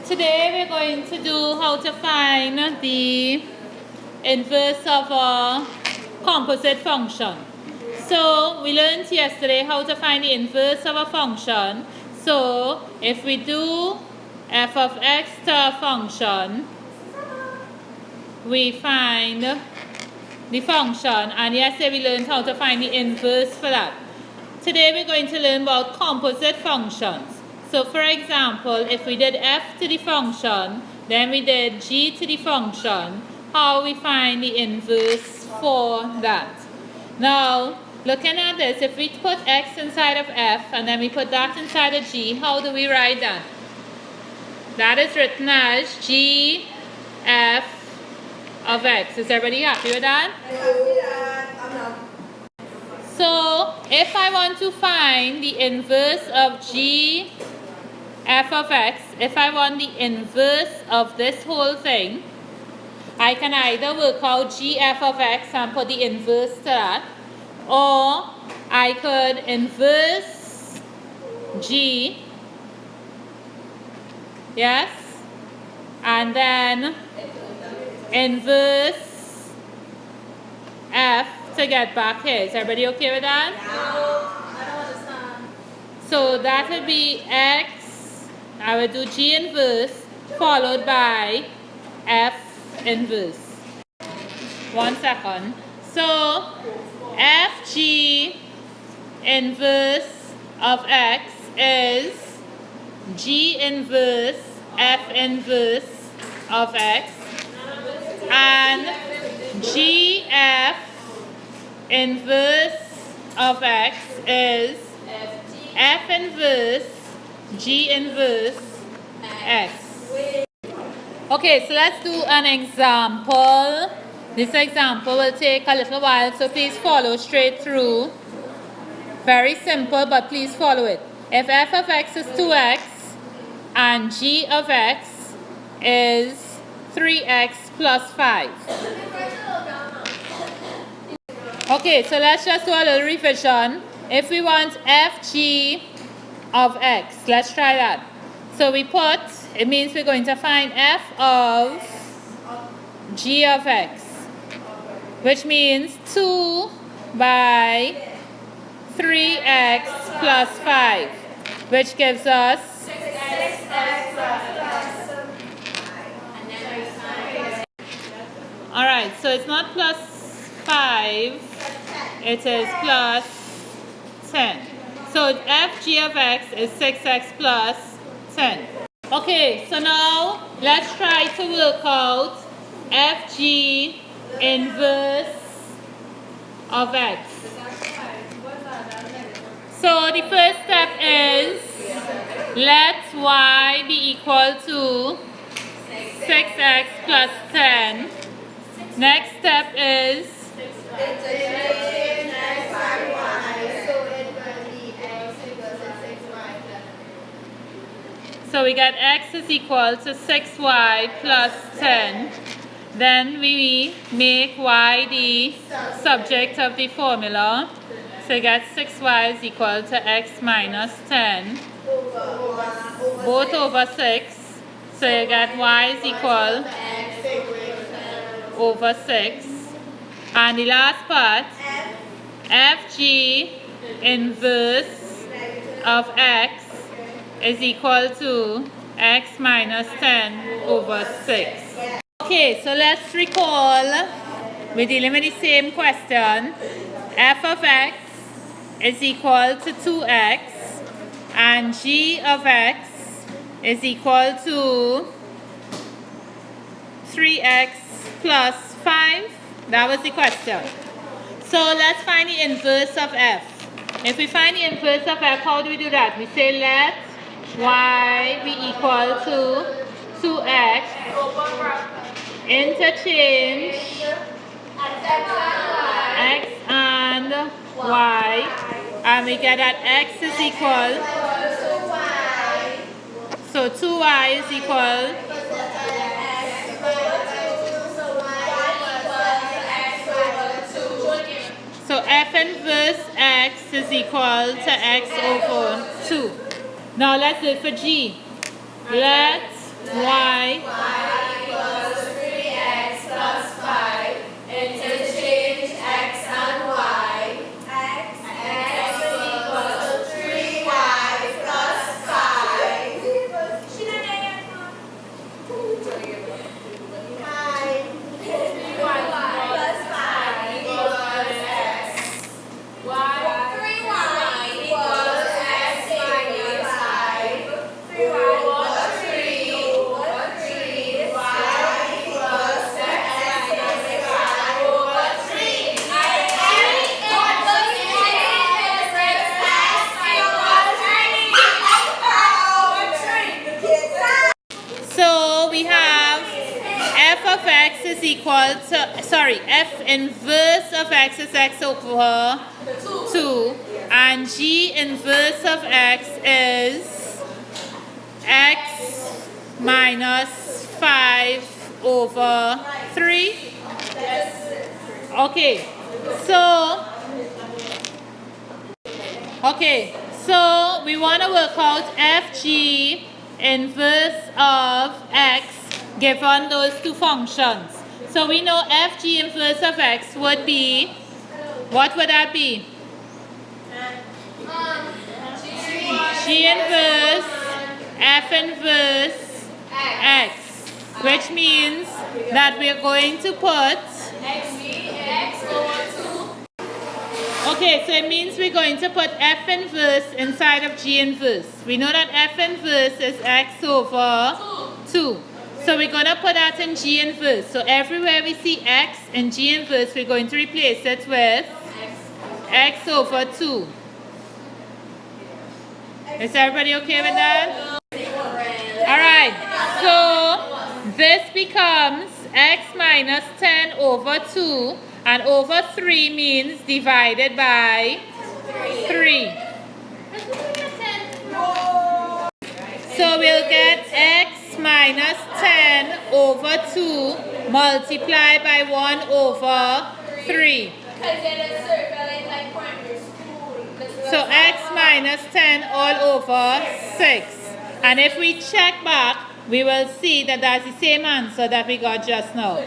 Today we're going to do how to find the inverse of a composite function. So we learned yesterday how to find the inverse of a function. So if we do f of x to a function, we find the function, and yesterday we learned how to find the inverse for that. Today we're going to learn about composite functions. So for example, if we did f to the function, then we did g to the function, how we find the inverse for that. Now, looking at this, if we put x inside of f and then we put that inside of g, how do we write that? That is written as g f of x. Is everybody happy with that? So, if I want to find the inverse of g f of x, if I want the inverse of this whole thing, I can either work out g f of x and put the inverse to that, or I could inverse g, yes, and then inverse f to get back here. Is everybody okay with that? No, I don't understand. So that would be x, I would do g inverse followed by f inverse. 1 second. So fg inverse of x is g inverse f inverse of x, and gf inverse of x is f inverse g inverse x. Okay, so let's do an example. This example will take a little while, so please follow straight through. Very simple, but please follow it. If f of x is 2x and g of x is 3x plus 5. Okay, so let's just do a little revision. If we want fg of x, let's try that. So we put, it means we're going to find f of g of x, which means 2 by 3x plus 5, which gives us 6x plus 5. Alright, so it's not plus 5, it is plus 10. So fg of x is 6x plus 10. Okay, so now let's try to work out fg inverse of x. So the first step is let y be equal to 6x plus 10. Next step is so we get x is equal to 6y plus 10. Then we make y the subject of the formula. So you get 6y is equal to x minus 10, both over 6. So you get y is equal over 6. And the last part, fg inverse of x is equal to x minus 10 over 6. Okay, so let's recall, we're dealing with the same question. F of x is equal to 2x and g of x is equal to 3x plus 5. That was the question. So let's find the inverse of f. If we find the inverse of f, how do we do that? We say let y be equal to 2x, interchange x and y, and we get that x is equal, so 2y is equal so f inverse x is equal to x over 2. Now let's do it for g. Let Y equals 3x plus 5. Interchange x and y. X equals 3y plus 5. 3y plus 5 equals x. 3y equals x minus 5. 3y equals 3 over 3. Y equals x minus 5 over 3. So we have f of x is equal to, sorry, f inverse of x is x over 2, and g inverse of x is x minus 5 over 3. Okay, so we want to work out fg inverse of x given those two functions. So we know fg inverse of x would be, what would that be? G inverse f inverse x, which means that we are going to put, okay, so it means we're going to put f inverse inside of g inverse. We know that f inverse is x over 2. So we're going to put that in g inverse. So everywhere we see x in g inverse, we're going to replace it with x over 2. Is everybody okay with that? Alright, so this becomes x minus 10 over 2, and over 3 means divided by 3. So we'll get x minus 10 over 2 multiplied by 1 over 3. So x minus 10 all over 6. And if we check back, we will see that that's the same answer that we got just now.